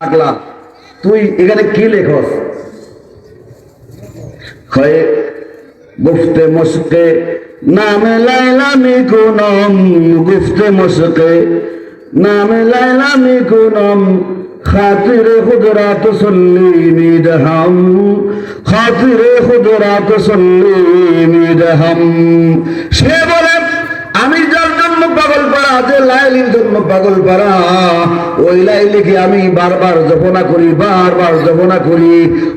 পাগলা তুই এখানে কি লেখস? কয়ে গুফতে মশকে নামে লাইলা মিকুনম, গুফতে মশকে নামে লাইলা মিকুনম, খাতির খুদরাত সল্লিমি দহম, খাতির খুদরাত সল্লিমি দহম। সে বলে আমি যার জন্য পাগল পারা, যে লাইলির জন্য পাগল পারা, ওই লাইলিকে আমি বারবার জপনা করি, বারবার জপনা করি।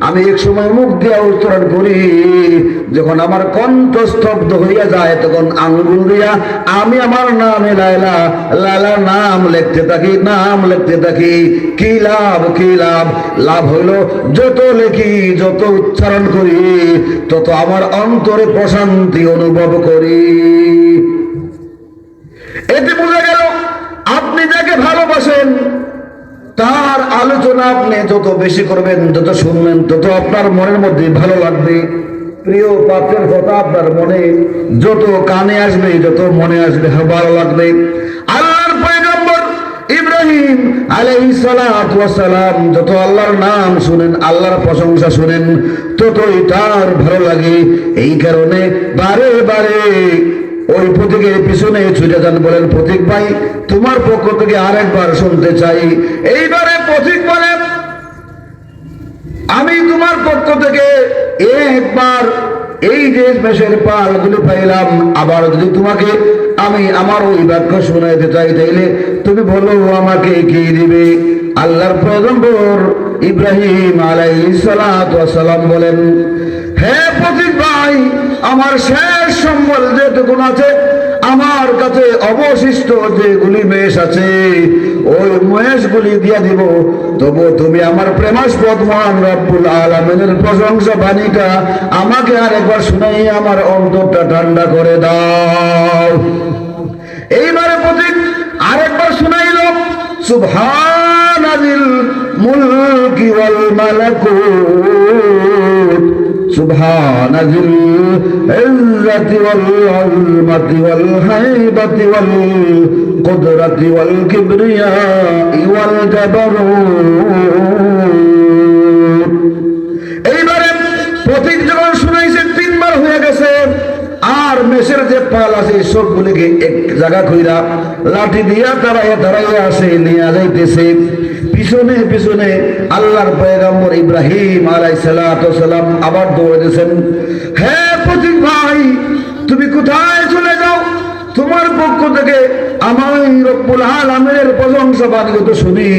আমি এক সময় মুখ দিয়া উচ্চারণ করি, যখন আমার কণ্ঠ স্তব্ধ হইয়া যায় তখন আঙ্গুল দিয়া আমি আমার নামে লাইলা লাইলার নাম লিখতে থাকি, নাম লিখতে থাকি। কি লাভ, কি লাভ? লাভ হইল যত লেখি, যত উচ্চারণ করি, তত আমার অন্তরে প্রশান্তি অনুভব করি। এতে বোঝা গেল আপনি যাকে ভালোবাসেন তার আলোচনা আপনি যত বেশি করবেন, যত শুনবেন, তত আপনার মনের মধ্যে ভালো লাগবে। প্রিয় পাত্রের কথা আপনার মনে যত কানে আসবে, যত মনে আসবে, ভালো লাগবে। আল্লাহর পয়গম্বর ইব্রাহিম আলাইহিস সালাতু ওয়াস সালাম যত আল্লাহর নাম শুনেন, আল্লাহর প্রশংসা শুনেন, ততই তার ভালো লাগে। এই কারণে বারে বারে ওই প্রতীকের পিছনে ছুটে যান, বলেন প্রতীক ভাই তোমার পক্ষ থেকে আরেকবার শুনতে চাই। এইবারে প্রতীক বলে আমি তোমার পক্ষ থেকে একবার এই যে মেষের পালগুলি পাইলাম, আবার যদি তোমাকে আমি আমার ওই বাক্য শোনাইতে চাই, তাইলে তুমি বলো আমাকে কি দিবে? আল্লাহর পয়গম্বর ইব্রাহিম আলাইহিস সালাতু ওয়াস সালাম বলেন, হে প্রতীক ভাই, আমার শেষ সম্বল যেটুকু আছে, আমার কাছে অবশিষ্ট যেগুলি মেষ আছে, ওই মেষগুলি দিয়া দিব। তবু তুমি আমার প্রেমাস্পদ মহান রব্বুল আলামিনের প্রশংসা বাণীটা আমাকে আরেকবার শুনাই আমার অন্তরটা ঠান্ডা করে দাও। এইবারে প্রতীক আরেকবার শুনাইল, সুবহানাল মুলকি ওয়াল মালাকুত, সুবহানাল ইজ্জতি ওয়াল আযমতি ওয়াল হাইবতি ওয়াল কুদরতি ওয়াল কিবরিয়া ওয়াল জাবারুত। এইবারে প্রতীক যখন শুনাইছে তিনবার হয়ে গেছে, আর মেষের যে পাল আছে সবগুলিকে এক জায়গা কইরা লাঠি দিয়া দাঁড়াইয়া দাঁড়াইয়া আসে নিয়ে যাইতেছে। পিছনে পিছনে আল্লাহর পয়গম্বর ইব্রাহিম আলাইহিস সালাতু ওয়াস সালাম আবার দৌড়েছেন, হে প্রতীক ভাই তুমি কোথায় চলে যাও? তোমার পক্ষ থেকে আমার রব্বুল আলামিনের প্রশংসা বাণী তো শুনি,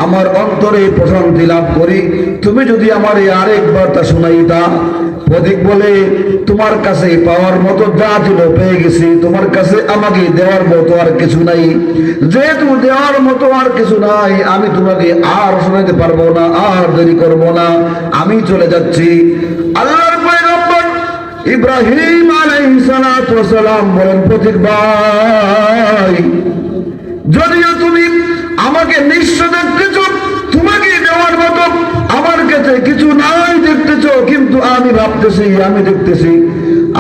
আমার অন্তরে প্রশান্তি লাভ করি। তুমি যদি আমার আরেকবার তা শুনাইতা। প্রতীক বলে তোমার কাছে পাওয়ার মতো যা ছিল পেয়ে গেছি, তোমার কাছে আমাকে দেওয়ার মতো আর কিছু নাই। যেহেতু দেওয়ার মতো আর কিছু নাই, আমি তোমাকে আর শোনাতে পারবো না, আর দেরি করবো না, আমি চলে যাচ্ছি। আল্লাহর পয়গম্বর ইব্রাহিম আলাইহিস সালাতু ওয়াস সালাম বলেন, প্রতীক ভাই যদিও তুমি আমাকে নিঃস্ব দেখতেছ, তোমাকে দেওয়ার মতো আমার কাছে কিছু নাই দেখতেছ, কিন্তু আমি ভাবতেছি, আমি দেখতেছি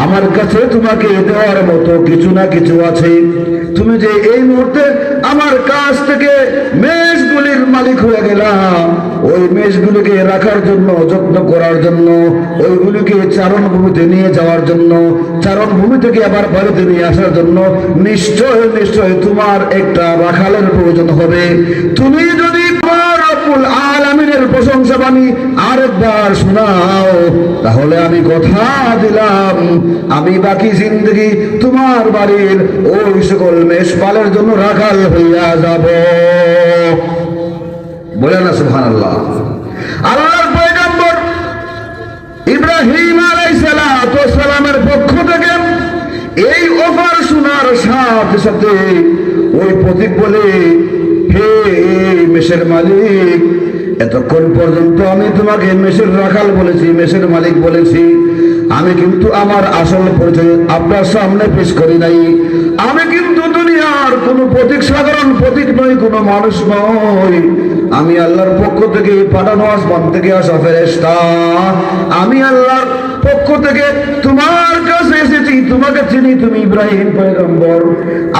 আমার কাছে তোমাকে দেওয়ার মতো কিছু না কিছু আছে। তুমি যে এই মুহূর্তে আমার কাছ থেকে মেষগুলির মালিক হয়ে গেলাম, ওই মেষগুলিকে রাখার জন্য, যত্ন করার জন্য, ওইগুলিকে চারণ ভূমিতে নিয়ে যাওয়ার জন্য, চারণ ভূমি থেকে আবার বাড়িতে নিয়ে আসার জন্য নিশ্চয় নিশ্চয় তোমার একটা রাখালের প্রয়োজন হবে। তুমি যদি রব্বুল আলামিনের প্রশংসা বাণী আরেকবার শোনাও, তাহলে আমি কথা দিলাম আমি বাকি জিন্দগি তোমার বাড়ির ওই সকল মেষপালের জন্য রাখাল হইয়া যাব। বলে না সুবহানাল্লাহ। আল্লাহর পয়গম্বর ইব্রাহিম আলাইহিস সালাতু ওয়াস সালামের পক্ষ থেকে এই অফার শোনার সাথে সাথে ওই প্রতীক বলে, হে মেষের মালিক, এতক্ষণ পর্যন্ত আমি তোমাকে মেষের রাখাল বলেছি, মেষের মালিক বলেছি, আমি কিন্তু আমার আসল পরিচয় আপনার সামনে পেশ করি নাই। আমি কিন্তু দুনিয়ার কোন প্রতীক, সাধারণ প্রতীক নই, কোনো মানুষ নই। আমি আল্লাহর পক্ষ থেকে পাঠানো, আসমান থেকে আসা ফেরেশতা। আমি আল্লাহর পক্ষ থেকে তোমার কাছে এসেছি, তোমাকে চিনি, তুমি ইব্রাহিম পয়গম্বর।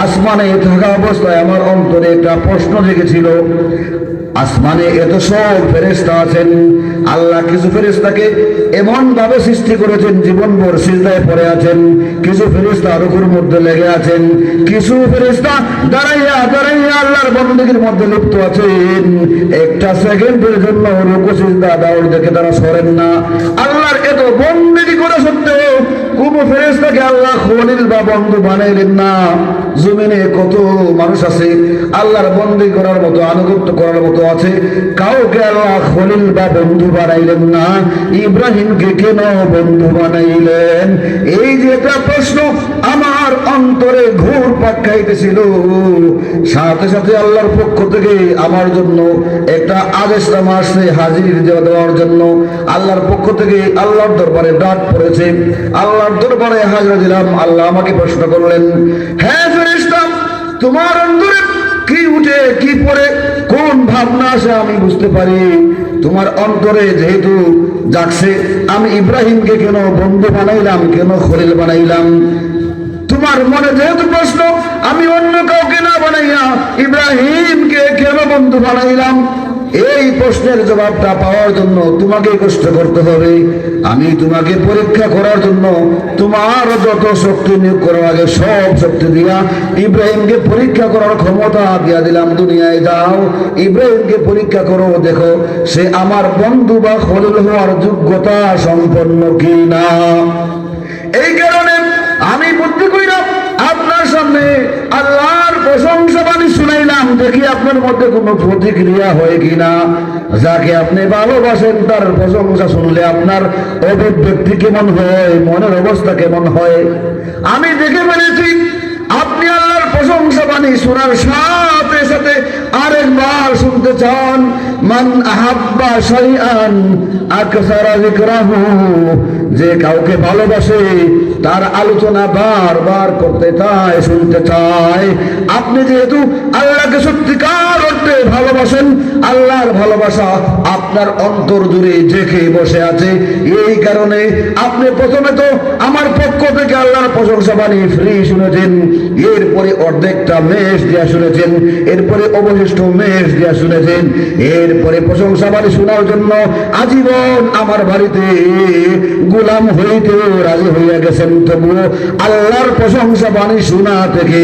আসমানে থাকা অবস্থায় আমার অন্তরে একটা প্রশ্ন জেগেছিল, আসমানে এত সব ফেরেশতা আছেন, আল্লাহ কিছু ফেরেশতাকে এমন ভাবে সৃষ্টি করেছেন জীবনভর সিজদায় পড়ে আছেন, কিছু ফেরেশতা রুকুর মধ্যে লেগে আছেন, কিছু ফেরেশতা দাঁড়াইয়া দাঁড়াইয়া আল্লাহর বন্দেগীর মধ্যে লিপ্ত আছেন। একটা সেকেন্ডের জন্য রুকু সিজদা দাওয়ার দেখে তারা সরেন না। আল্লাহর এত বন্দেগী করা সত্ত্বেও কোন ফেরেশতাকে আল্লাহ খলিল বা বন্ধু বানাইলেন না। জমিনে কত মানুষ আছে আল্লাহর বন্দেগী করার মতো, আনুগত্য করার মতো আছে, কাউকে আল্লাহ খলিল বা বন্ধু বানাইলেন না। ইব্রাহিমকে কেন বন্ধু বানাইলেন? এই যে একটা প্রশ্ন আমার অন্তরে ঘুর পাক খাইতেছিল, সাথে সাথে আল্লাহর পক্ষ থেকে আমার জন্য একটা আদেশনামা আসছে হাজির দেওয়ার জন্য। আল্লাহর পক্ষ থেকে আল্লাহর দরবারে ডাক পড়েছে, আল্লাহর দরবারে হাজিরা দিলাম। আল্লাহ আমাকে প্রশ্ন করলেন, হ্যাঁ ফেরেশতা, তোমার অন্তরে কি উঠে কি পড়ে কোন ভাবনা আসে আমি বুঝতে পারি। তোমার অন্তরে যেহেতু জাগছে, আমি ইব্রাহিমকে কেন বন্ধু বানাইলাম, কেন খলিল বানাইলাম। তোমার মনে যেহেতু প্রশ্ন, আমি অন্য কাউকে না বানাইয়া ইব্রাহিমকে কেন বন্ধু বানাইলাম, এই প্রশ্নের জবাবটা পাওয়ার জন্য তোমাকে কষ্ট করতে হবে। আমি তোমাকে পরীক্ষা করার জন্য তোমার যত শক্তি নিয়োগ করার আগে সব শক্তি দিয়া ইব্রাহিমকে পরীক্ষা করার ক্ষমতা দিয়া দিলাম। দুনিয়ায় যাও, ইব্রাহিমকে পরীক্ষা করো, দেখো সে আমার বন্ধু বা খলিল হওয়ার যোগ্যতা সম্পন্ন কিনা। এই কারণে আমি বুদ্ধি কইরাম আপনার সামনে আল্লাহর প্রশংসা বাণী শুনাইলাম, দেখি আপনার মধ্যে কোনো প্রতিক্রিয়া হয় কিনা। যাকে আপনি ভালোবাসেন তার প্রশংসা শুনলে আপনার অভিব্যক্তি কেমন হয়, মনের অবস্থা কেমন হয়। আমি দেখে ফেলেছি আপনি আল্লাহর প্রশংসা বাণী শোনার সাথে সাথে আরেকবার শুনতে চান। মান আহাব্বা শাইআন আকসারা যিকরাহু, যে কাউকে ভালোবাসে তার আলোচনা বারবার করতে চায়, শুনতে চায়। আপনি যেহেতু আল্লাহকে সত্যিকার অর্থে ভালোবাসেন, আল্লাহর ভালোবাসা আপনার অন্তর জুড়ে জেঁকে বসে আছে, এই কারণে আপনি প্রথমে তো আমার পক্ষ থেকে আল্লাহর প্রশংসা বাণী ফ্রি শুনেছেন, এরপরে অর্ধেকটা মেষ দিয়া শুনেছেন, এরপরে অবশিষ্ট মেষ দিয়া শুনেছেন, এরপরে প্রশংসা বাণী শোনার জন্য আজীবন আমার বাড়িতে গোলাম হইতেও রাজি হইয়া গেছেন। তবুও আল্লাহর প্রশংসা বাণী শোনা থেকে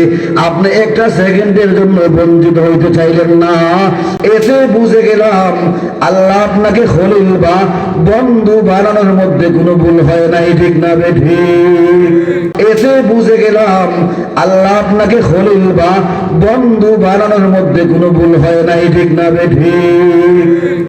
আপনি একটা সেকেন্ডের জন্য বঞ্চিত হইতে চাইলেন না। এতে বুঝে গেলাম আল্লাহ আপনাকে খলিল বা বন্ধু বানানোর মধ্যে কোনো ভুল হয় নাই, ঠিক না বেঠিক? এতে বুঝে গেলাম আল্লাহ আপনাকে খলিল বা বন্ধু বানানোর মধ্যে কোনো ভুল হয় নাই, ঠিক না বেঠিক?